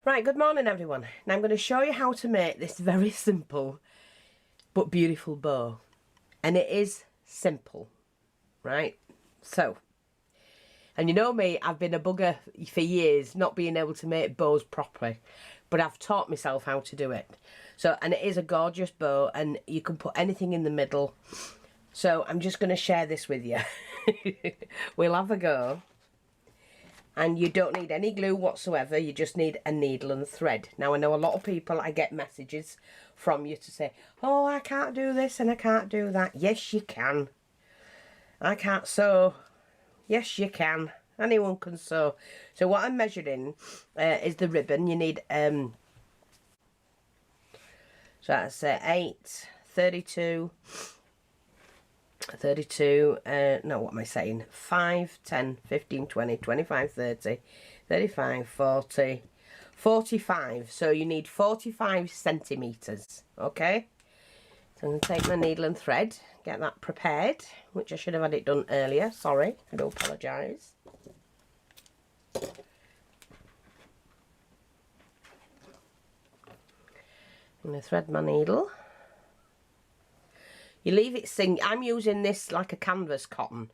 Right, good morning everyone. Now I'm going to show you how to make this very simple but beautiful bow. And it is simple, right? So, and you know me, I've been a bugger for years not being able to make bows properly. But I've taught myself how to do it. So, and it is a gorgeous bow and you can put anything in the middle. So I'm just going to share this with you. We'll have a go. And you don't need any glue whatsoever, you just need a needle and thread. Now I know a lot of people, I get messages from you to say, oh, I can't do this and I can't do that. Yes you can. I can't sew. Yes you can. Anyone can sew. So what I'm measuring is the ribbon. You need, so that's 8, 32, no, what am I saying? 5, 10, 15, 20, 25, 30, 35, 40, 45. So you need 45 centimetres, okay? So I'm going to take my needle and thread, get that prepared, which I should have had it done earlier. Sorry, I do apologise. I'm going to thread my needle. You leave it sink. I'm using this like a canvas cotton.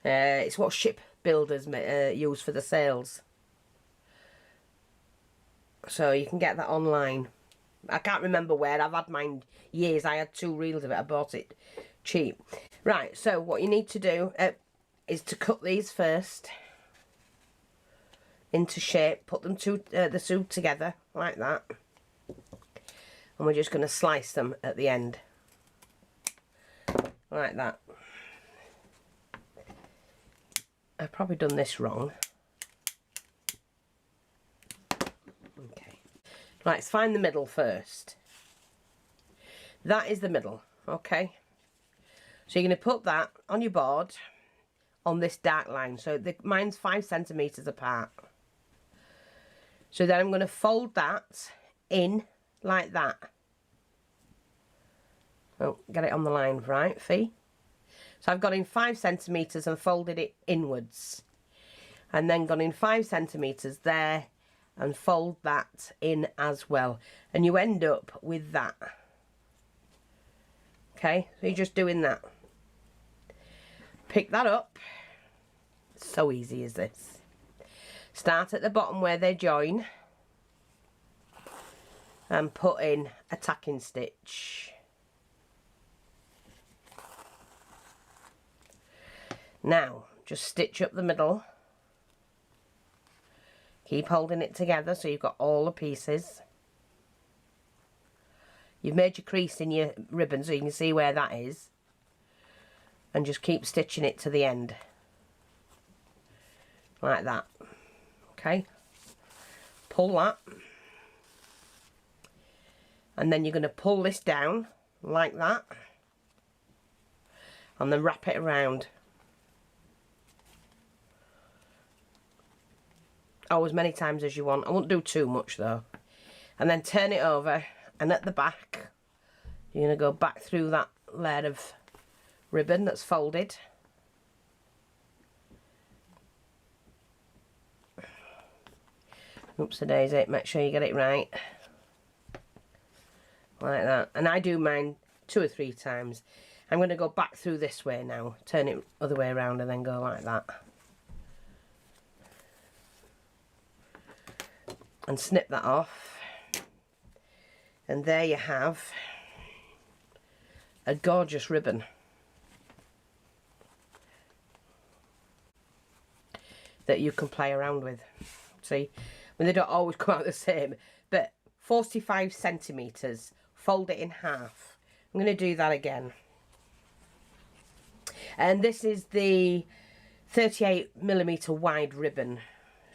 It's what ship builders use for the sails. So you can get that online. I can't remember where. I've had mine years. I had 2 reels of it. I bought it cheap. Right, so what you need to do is to cut these first into shape. Put them the two together like that. And we're just going to slice them at the end. Like that. I've probably done this wrong. Okay. Right, let's find the middle first. That is the middle, okay? So you're going to put that on your board on this dark line. So mine's 5 centimetres apart. So then I'm going to fold that in like that. Oh, get it on the line, right, Fee? So I've gone in 5 centimetres and folded it inwards. And then gone in 5 centimetres there and fold that in as well. And you end up with that. Okay, so you're just doing that. Pick that up. So easy as this. Start at the bottom where they join. And put in a tacking stitch. Now, just stitch up the middle. Keep holding it together so you've got all the pieces. You've made your crease in your ribbon so you can see where that is. And just keep stitching it to the end. Like that. Okay. Pull that. And then you're going to pull this down like that. And then wrap it around. Oh, as many times as you want. I won't do too much though. And then turn it over, and at the back you're going to go back through that layer of ribbon that's folded. Oops-a-daisy, make sure you get it right. Like that. And I do mine 2 or 3 times. I'm going to go back through this way now. Turn it other way around and then go like that. And snip that off, and there you have a gorgeous ribbon that you can play around with. See, I mean, they don't always come out the same, but 45 centimetres, fold it in half. I'm going to do that again, and this is the 38mm wide ribbon.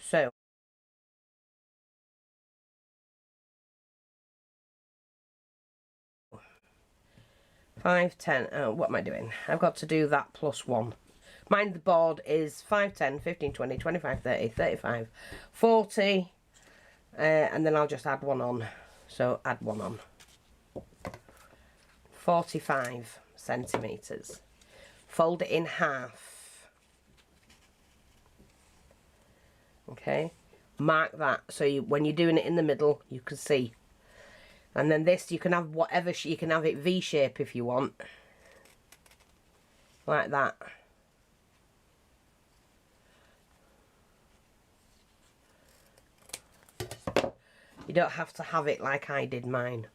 So 5, 10, oh, what am I doing? I've got to do that plus 1. Mine, the board is 5, 10, 15, 20, 25, 30, 35, 40, and then I'll just add 1 on. So add 1 on. 45 centimetres. Fold it in half. Okay. mark that so when you're doing it in the middle you can see. And then this, you can have whatever, you can have it V-shape if you want, like that. You don't have to have it like I did mine,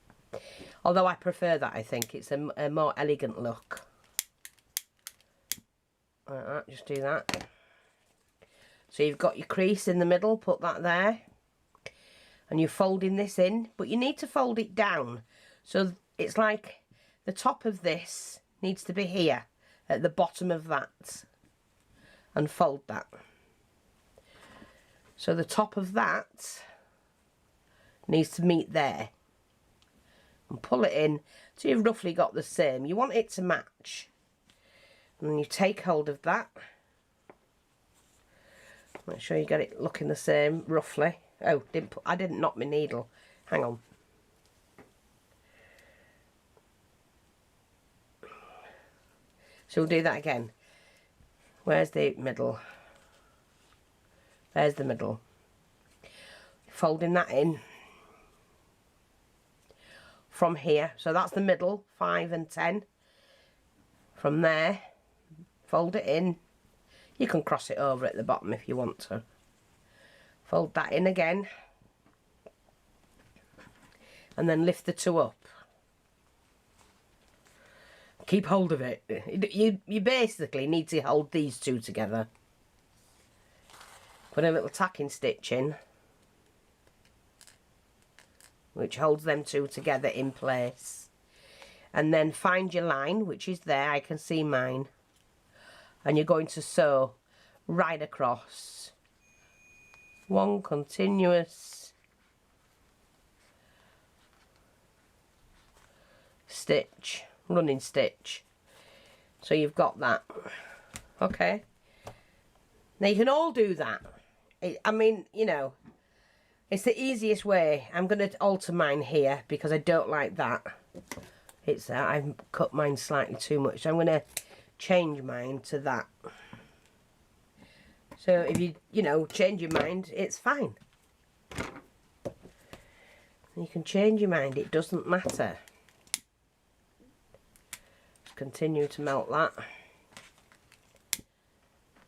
although I prefer that. I think it's a more elegant look. Like that, just do that. So you've got your crease in the middle, put that there. And you're folding this in, but you need to fold it down. So it's like the top of this needs to be here, at the bottom of that. And fold that. So the top of that needs to meet there. And pull it in, so you've roughly got the same. You want it to match. And then you take hold of that. Make sure you get it looking the same, roughly. Oh, I didn't knock my needle. Hang on. So we'll do that again. Where's the middle? There's the middle. Folding that in. From here. So that's the middle, 5 and 10. From there, fold it in. You can cross it over at the bottom if you want to. Fold that in again. And then lift the two up. Keep hold of it. You basically need to hold these two together. Put a little tacking stitch in, which holds them two together in place. And then find your line, which is there. I can see mine. And you're going to sew right across. One continuous stitch, running stitch. So you've got that. Okay. Now you can all do that. I mean, you know, it's the easiest way. I'm going to alter mine here because I don't like that. It's I've cut mine slightly too much. So I'm going to change mine to that. So if you know, change your mind, it's fine. You can change your mind, it doesn't matter. Just continue to melt that.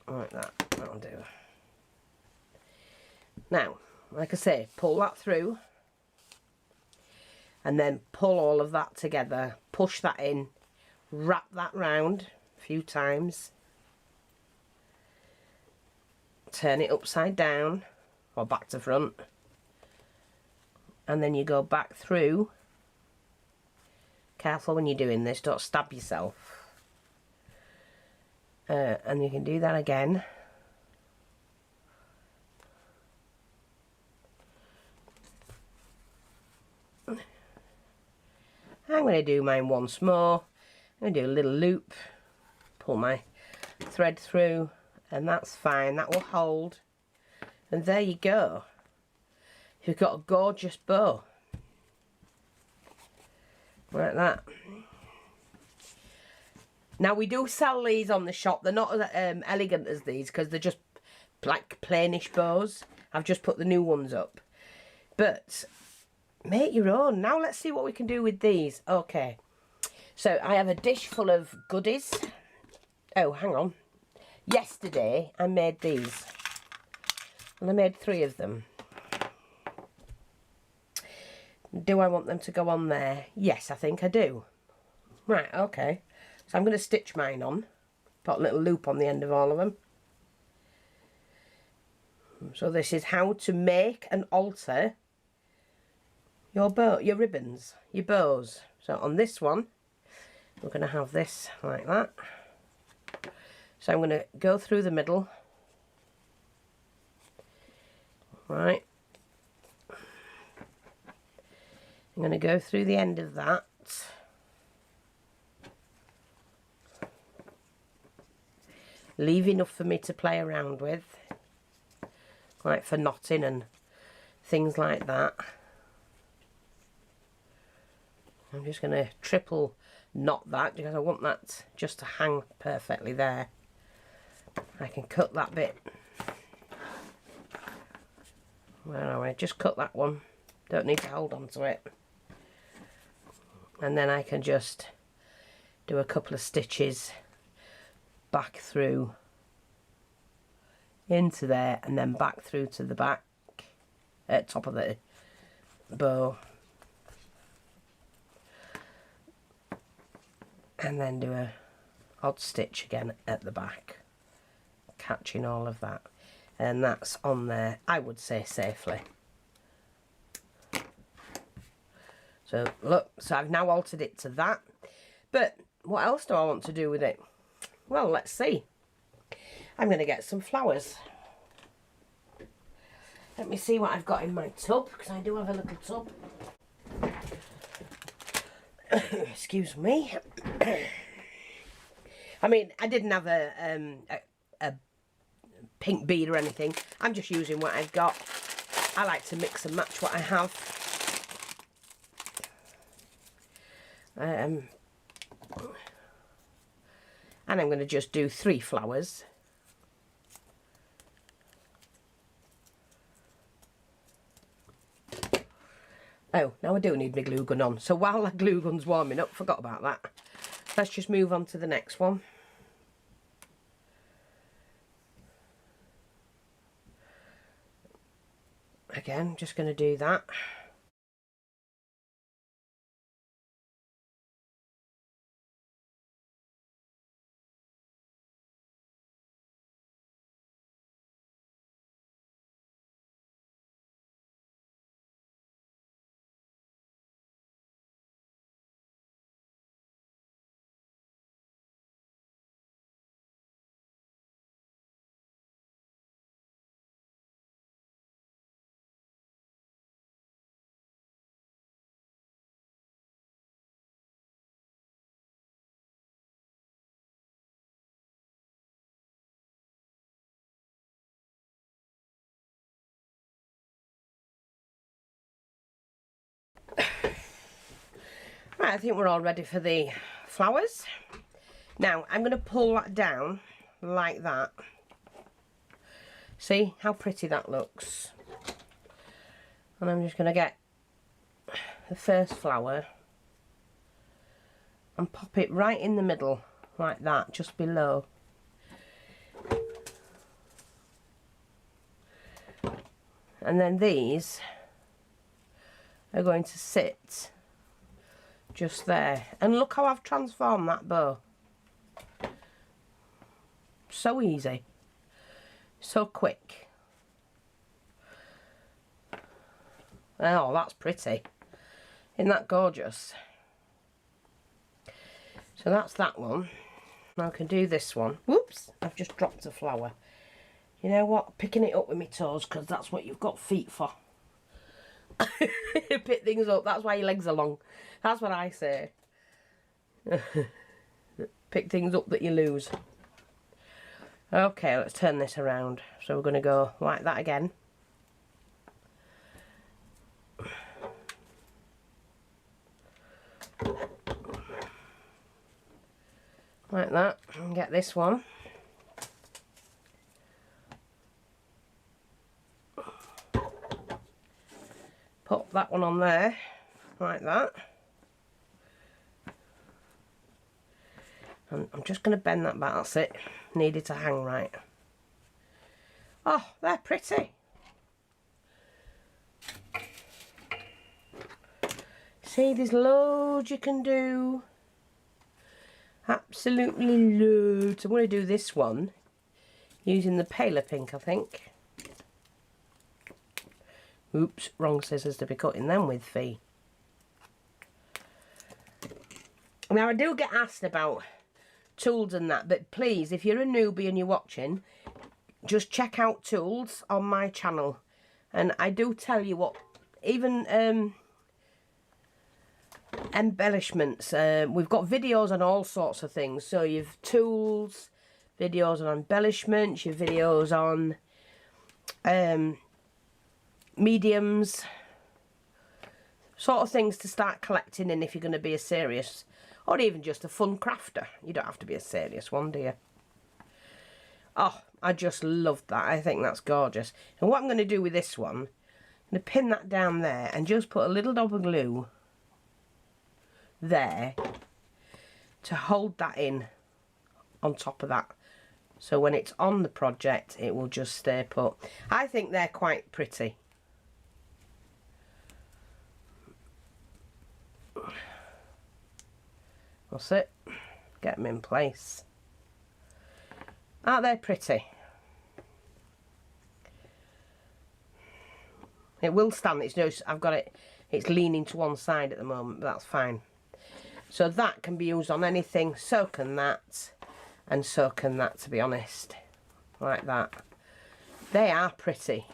Like that, that'll do. Now, like I say, pull that through. And then pull all of that together. Push that in. Wrap that round a few times. Turn it upside down or back to front, and then you go back through. Careful when you're doing this, don't stab yourself. And you can do that again. I'm going to do mine once more. I'm going to do a little loop, pull my thread through. And that's fine, that will hold. And there you go. You've got a gorgeous bow. Like that. Now we do sell these on the shop. They're not as elegant as these because they're just like plainish bows. I've just put the new ones up. But make your own. Now let's see what we can do with these. Okay. So I have a dish full of goodies. Oh, hang on. Yesterday I made these, and I made 3 of them. Do I want them to go on there? Yes, I think I do. Right, okay. So I'm going to stitch mine on, put a little loop on the end of all of them. So this is how to make and alter your bow, your ribbons, your bows. So on this one, we're going to have this like that. So I'm going to go through the middle, right, I'm going to go through the end of that, leave enough for me to play around with, like for knotting and things like that. I'm just going to triple knot that because I want that just to hang perfectly there. I can cut that bit Anyway, just cut that one. Don't need to hold on to it. And then I can just do a couple of stitches back through into there and then back through to the back at top of the bow, and then do a odd stitch again at the back, catching all of that, and that's on there, I would say, safely. So look, so I've now altered it to that, but what else do I want to do with it? Well, let's see. I'm going to get some flowers. Let me see what I've got in my tub, because I do have a little tub. Excuse me. I mean, I didn't have a pink bead or anything. I'm just using what I've got. I like to mix and match what I have. And I'm going to just do 3 flowers. Oh, now I do need my glue gun on. So while the glue gun's warming up, forgot about that. Let's just move on to the next one. Again, just going to do that. Right, I think we're all ready for the flowers. Now, I'm going to pull that down like that. See how pretty that looks? And I'm just going to get the first flower and pop it right in the middle, like that, just below. And then these are going to sit just there. And look how I've transformed that bow. So easy. So quick. Oh, that's pretty. Isn't that gorgeous? So that's that one. Now I can do this one. Whoops, I've just dropped a flower. You know what? Picking it up with my toes, because that's what you've got feet for. Pick things up, that's why your legs are long. That's what I say. Pick things up that you lose. Okay, let's turn this around. So we're going to go like that again. Like that, and get this one. Pop that one on there, like that. And I'm just going to bend that back, that's it. Needed to hang right. Oh, they're pretty. See, there's loads you can do. Absolutely loads. I'm going to do this one using the paler pink, I think. Oops, wrong scissors to be cutting them with, Fee. Now, I do get asked about tools and that, but please, if you're a newbie and you're watching, just check out tools on my channel. And I do tell you what, even embellishments, we've got videos on all sorts of things. So you've tools, videos on embellishments, your videos on mediums, sort of things to start collecting in if you're going to be a serious, or even just a fun crafter. You don't have to be a serious one, do you? Oh, I just love that. I think that's gorgeous. And what I'm going to do with this one, going to pin that down there and just put a little dab of glue there to hold that in on top of that. So when it's on the project, it will just stay put. I think they're quite pretty. That's it. Get them in place. Aren't they pretty? It will stand. It's no, I've got it. It's leaning to one side at the moment, but that's fine. So that can be used on anything. So can that, and so can that. To be honest, like that. They are pretty.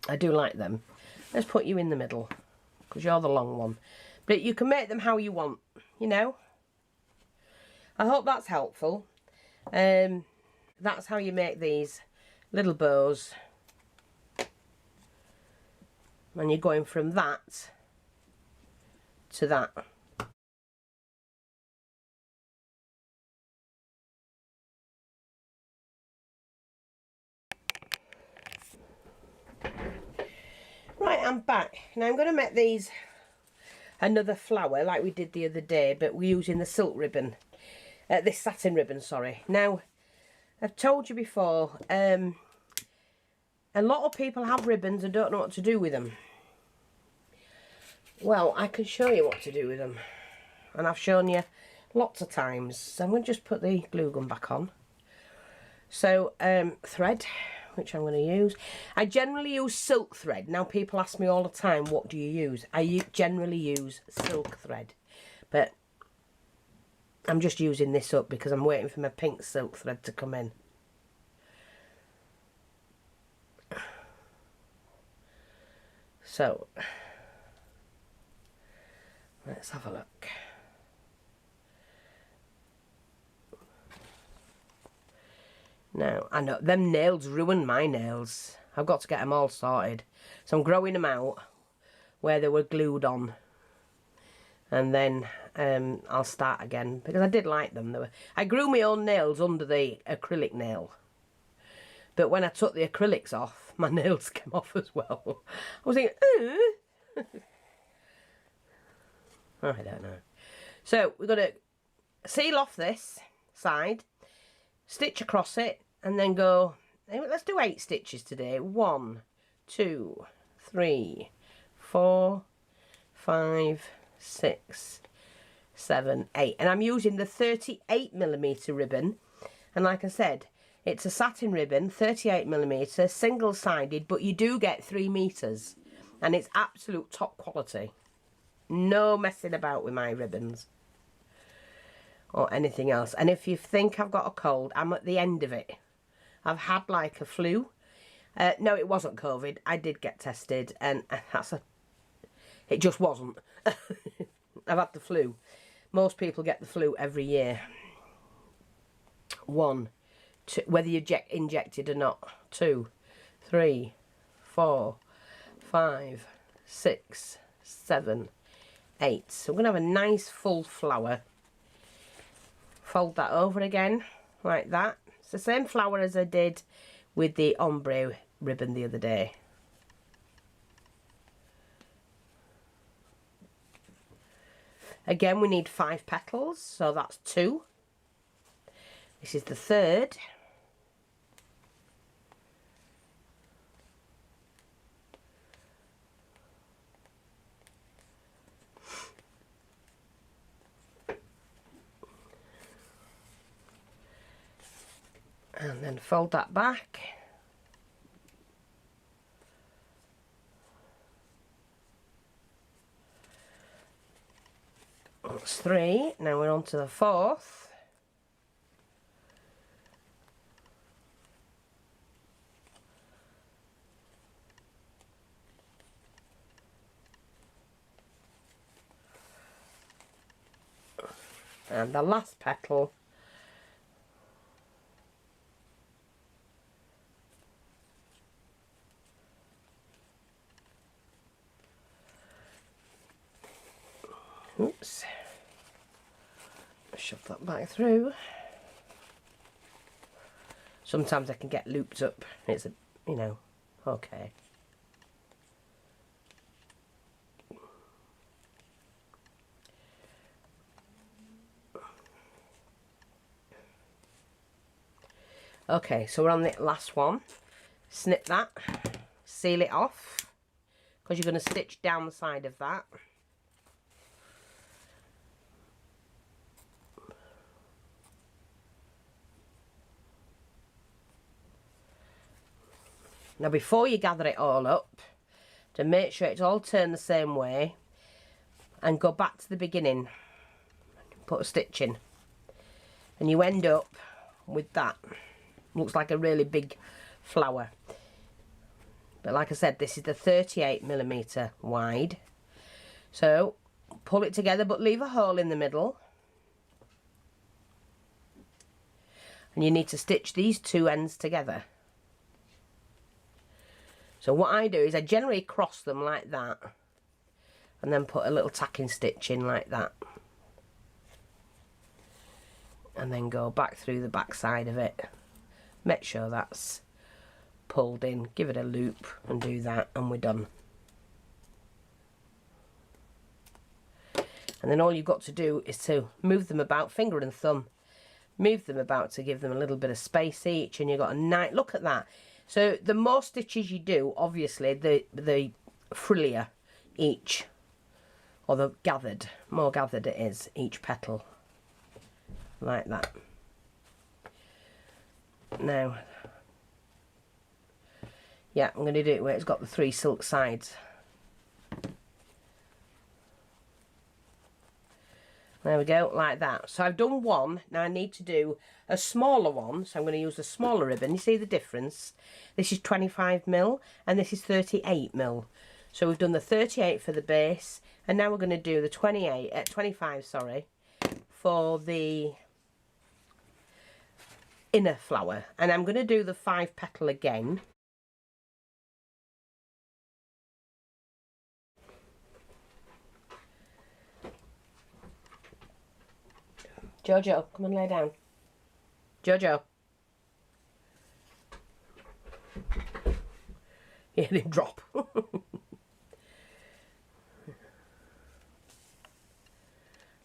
I do like them. Let's put you in the middle, because you're the long one. But you can make them how you want, you know. I hope that's helpful. That's how you make these little bows. And you're going from that to that. Right, I'm back. Now I'm going to make these another flower like we did the other day, but we're using the silk ribbon. This satin ribbon, sorry. Now, I've told you before, a lot of people have ribbons and don't know what to do with them. Well, I can show you what to do with them. And I've shown you lots of times. So I'm going to just put the glue gun back on. So, thread, which I'm going to use. I generally use silk thread. Now people ask me all the time, what do you use? I generally use silk thread. But I'm just using this up because I'm waiting for my pink silk thread to come in. So, let's have a look. Now, I know, them nails ruined my nails. I've got to get them all sorted. So I'm growing them out where they were glued on. And then I'll start again, because I did like them. I grew my own nails under the acrylic nail. But when I took the acrylics off, my nails came off as well. I was thinking, I don't know. So we're going to seal off this side, stitch across it, and then go, let's do 8 stitches today. 1, 2, 3, 4, 5, 6, 7, 8. And I'm using the 38mm ribbon. And like I said, it's a satin ribbon, 38mm, single-sided, but you do get 3 meters. And it's absolute top quality. No messing about with my ribbons. Or anything else. And if you think I've got a cold, I'm at the end of it. I've had like a flu. No, it wasn't COVID. I did get tested, and it just wasn't. I've had the flu. Most people get the flu every year. 1, 2, whether you injected or not. 2, 3, 4, 5, 6, 7, 8. So we're going to have a nice full flower. Fold that over again, like that. It's the same flower as I did with the ombre ribbon the other day. Again, we need 5 petals, so that's 2. This is the 3rd. And then fold that back. That's 3. Now we're on to the 4th. And the last petal. Oops. Shove that back through. Sometimes I can get looped up. It's a, you know, okay. Okay, so we're on the last one. Snip that, seal it off, because you're going to stitch down the side of that. Now before you gather it all up, to make sure it's all turned the same way, and go back to the beginning, put a stitch in, and you end up with that. Looks like a really big flower. But like I said, this is the 38mm wide. So pull it together, but leave a hole in the middle. And you need to stitch these two ends together. So what I do is I generally cross them like that, and then put a little tacking stitch in like that, and then go back through the back side of it. Make sure that's pulled in, give it a loop and do that, and we're done. And then all you've got to do is to move them about, finger and thumb, move them about to give them a little bit of space each, and you've got a nice, look at that. So the more stitches you do, obviously the frillier each, or the gathered, more gathered it is, each petal, like that. Now, yeah, I'm going to do it where it's got the 3 silk sides. There we go, like that. So I've done one. Now I need to do a smaller one, so I'm going to use a smaller ribbon. You see the difference? This is 25mm and this is 38mm. So we've done the 38 for the base, and now we're going to do the 25, sorry, for the inner flower. And I'm going to do the 5 petal again. Jojo, come and lay down. Jojo. You hear him drop.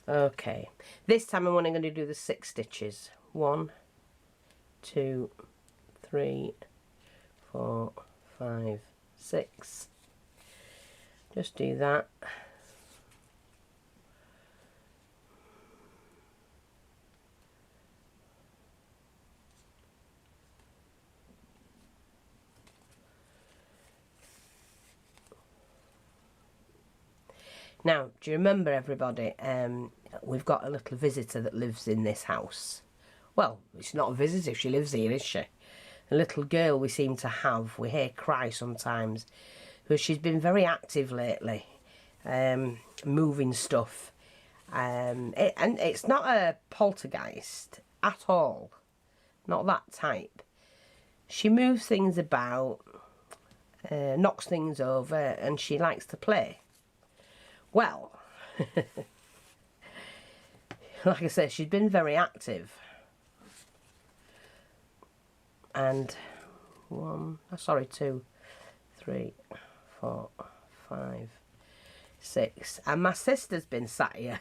Okay. This time I'm only going to do the 6 stitches. 1, 2, 3, 4, 5, 6. Just do that. Now, do you remember, everybody, we've got a little visitor that lives in this house. Well, it's not a visitor, she lives here, is she? A little girl we seem to have, we hear cry sometimes, because she's been very active lately, moving stuff. And it's not a poltergeist at all, not that type. She moves things about, knocks things over, and she likes to play. Well, like I said, she's been very active. And 2, 3, 4, 5, 6. And my sister's been sat here.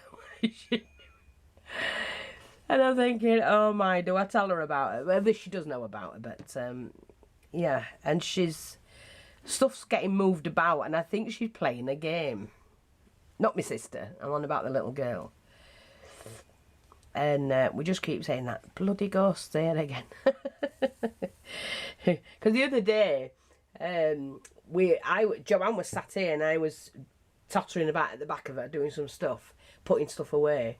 And I'm thinking, oh my, do I tell her about it? Well, she does know about it, but yeah. And stuff's getting moved about, and I think she's playing a game. Not my sister, I'm on about the little girl. And we just keep saying that bloody ghost there again. Because the other day, Joanne was sat here and I was tottering about at the back of her doing some stuff, putting stuff away.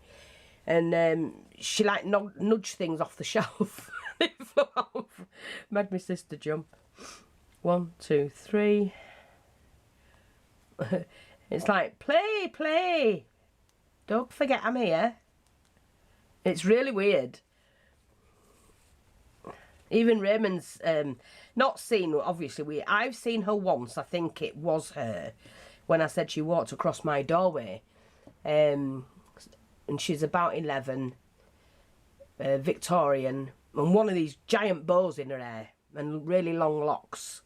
And she like nudged things off the shelf. It flew off. Made my sister jump. 1, 2, 3. It's like, play, play. Don't forget I'm here. It's really weird. Even Raymond's not seen, obviously, I've seen her once. I think it was her when I said she walked across my doorway. And she's about 11, Victorian, and one of these giant bows in her hair and really long locks.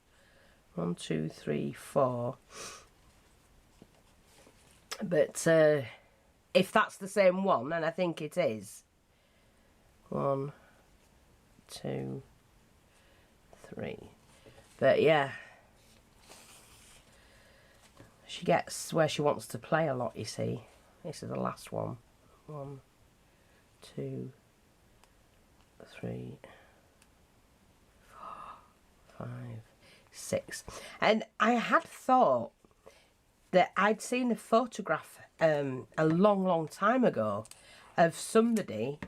1, 2, 3, 4. But if that's the same one, and I think it is. 1, 2, 3. But yeah, she gets where she wants to play a lot, you see. This is the last one. 1, 2, 3, 4, 5, 6. And I had thought that I'd seen a photograph a long time ago of somebody,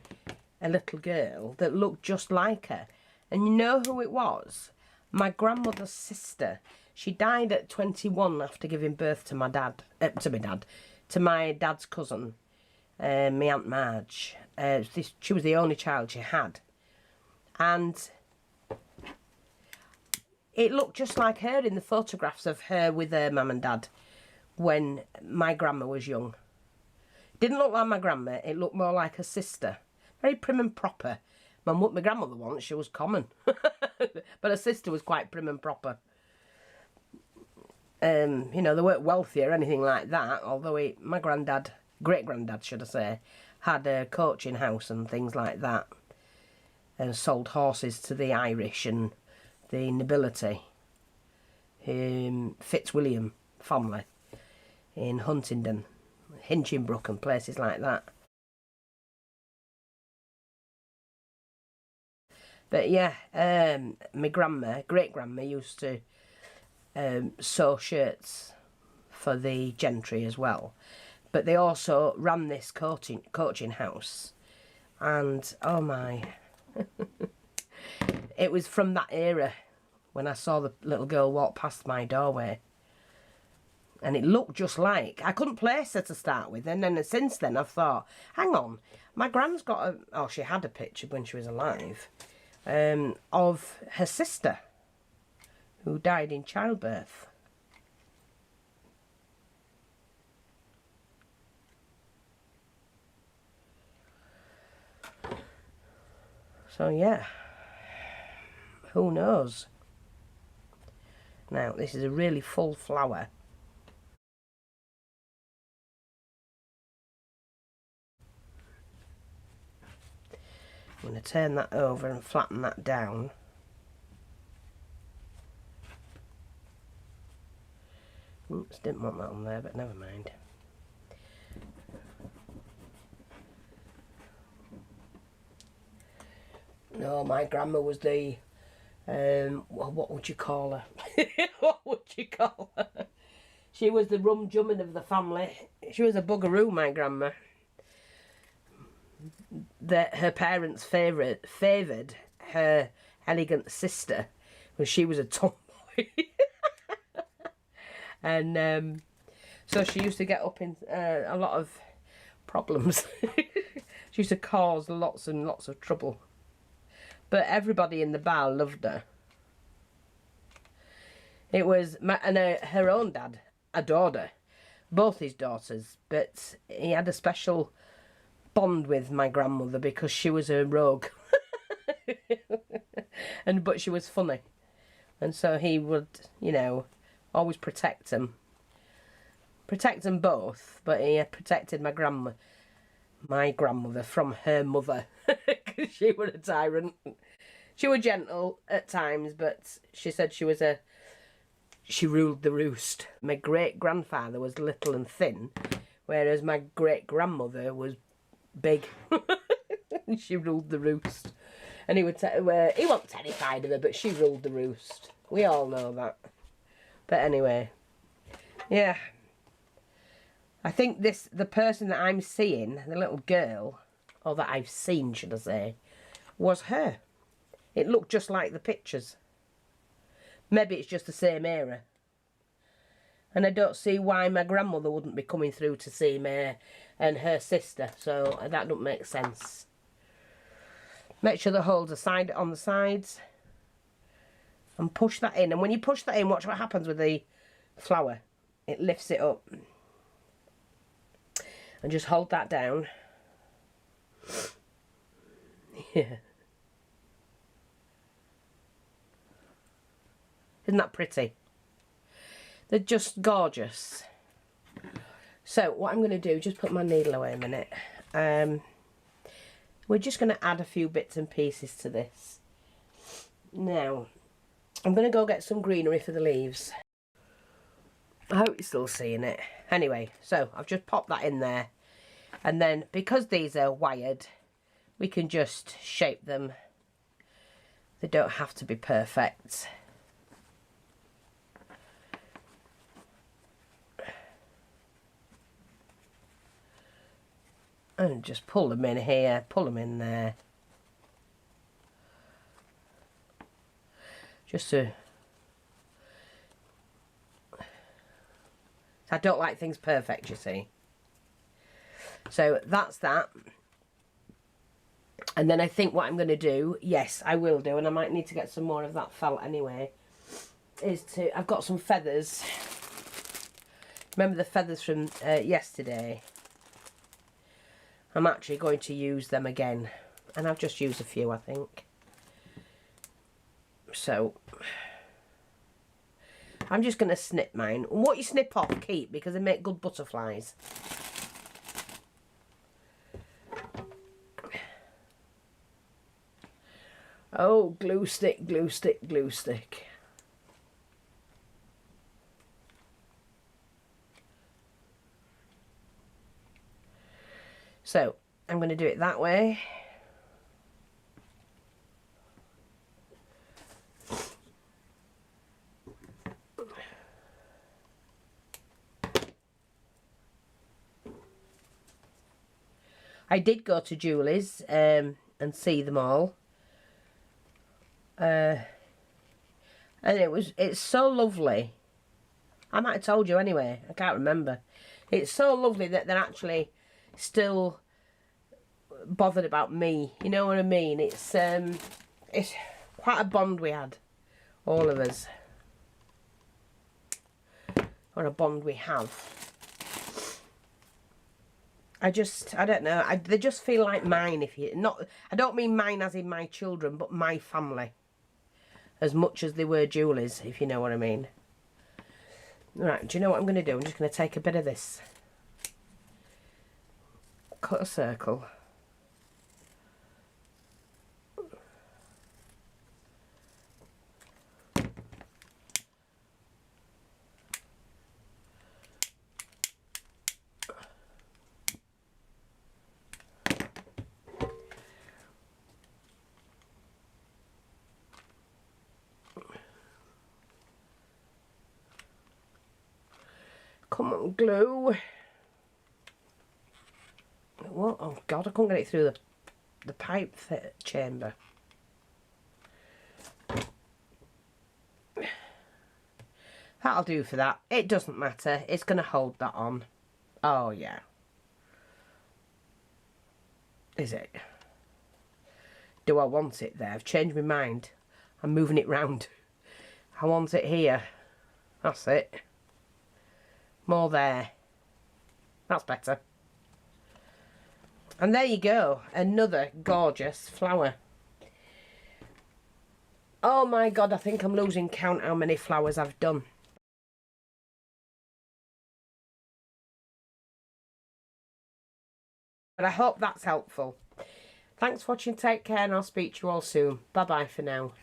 a little girl, that looked just like her. And you know who it was? My grandmother's sister. She died at 21 after giving birth to my dad, to my dad's cousin, my Aunt Marge. She was the only child she had. And it looked just like her in the photographs of her with her mum and dad when my grandma was young. It didn't look like my grandma, it looked more like her sister. Very prim and proper. My grandmother once, she was common. But her sister was quite prim and proper. You know, they weren't wealthy or anything like that, although my granddad, great-granddad should I say, had a coaching house and things like that, and sold horses to the Irish and the nobility, Fitzwilliam family in Huntingdon, Hinchinbrook and places like that. But yeah, my grandma, great-grandma, used to sew shirts for the gentry as well. But they also ran this coaching house. And, oh my, it was from that era when I saw the little girl walk past my doorway. And it looked just like, I couldn't place her to start with. And then since then I've thought, hang on, my gran's got she had a picture when she was alive, of her sister who died in childbirth. So yeah, who knows? Now this is a really full flower. I'm going to turn that over and flatten that down. Oops, didn't want that on there, but never mind. No, my grandma was the, what would you call her? What would you call her? She was the rum jumming of the family. She was a buggeroo, my grandma. That her parents favoured her elegant sister when she was a tomboy. And so she used to get up in a lot of problems. She used to cause lots and lots of trouble. But everybody in the bar loved her. It was, her own dad adored her. Both his daughters. But he had a special bond with my grandmother because she was a rogue. But she was funny. And so he would, you know, always protect them. Protect them both. But he protected my grandmother from her mother. Because she was a tyrant. She was gentle at times, but she said she ruled the roost. My great-grandfather was little and thin, whereas my great-grandmother was big. She ruled the roost. And he wasn't terrified of her, but she ruled the roost. We all know that. But anyway, yeah. I think the person that I'm seeing, the little girl, or that I've seen, should I say, was her. It looked just like the pictures. Maybe it's just the same era. And I don't see why my grandmother wouldn't be coming through to see me and her sister. So that don't make sense. Make sure the holes are on the sides. And push that in. And when you push that in, watch what happens with the flower. It lifts it up. And just hold that down. Yeah. Isn't that pretty? They're just gorgeous. So what I'm going to do, just put my needle away a minute. We're just going to add a few bits and pieces to this. Now, I'm going to go get some greenery for the leaves. I hope you're still seeing it. Anyway, so I've just popped that in there. And then, because these are wired, we can just shape them. They don't have to be perfect. And just pull them in here, pull them in there. Just to... I don't like things perfect, you see. So that's that. And then I think what I'm going to do, yes, I will do, and I might need to get some more of that felt anyway, is to... I've got some feathers. Remember the feathers from yesterday? I'm actually going to use them again. And I've just used a few, I think. So, I'm just going to snip mine. And what you snip off, keep, because they make good butterflies. Oh, glue stick, glue stick, glue stick. So, I'm going to do it that way. I did go to Jewellery's and see them all. And it's so lovely. I might have told you anyway, I can't remember. It's so lovely that they're actually still bothered about me, you know what I mean? It's quite a bond we had, all of us, or a bond we have. I don't know, they just feel like mine. If you not, I don't mean mine as in my children, but my family, as much as they were Julie's, if you know what I mean. Right, do you know what I'm going to do? I'm just going to take a bit of this, cut a circle, come on, glue. What? Oh God, I couldn't get it through the pipe chamber. That'll do for that. It doesn't matter. It's going to hold that on. Oh, yeah. Is it? Do I want it there? I've changed my mind. I'm moving it round. I want it here. That's it. More there. That's better. And there you go. Another gorgeous flower. Oh my God, I think I'm losing count how many flowers I've done. But I hope that's helpful. Thanks for watching, take care, and I'll speak to you all soon. Bye bye for now.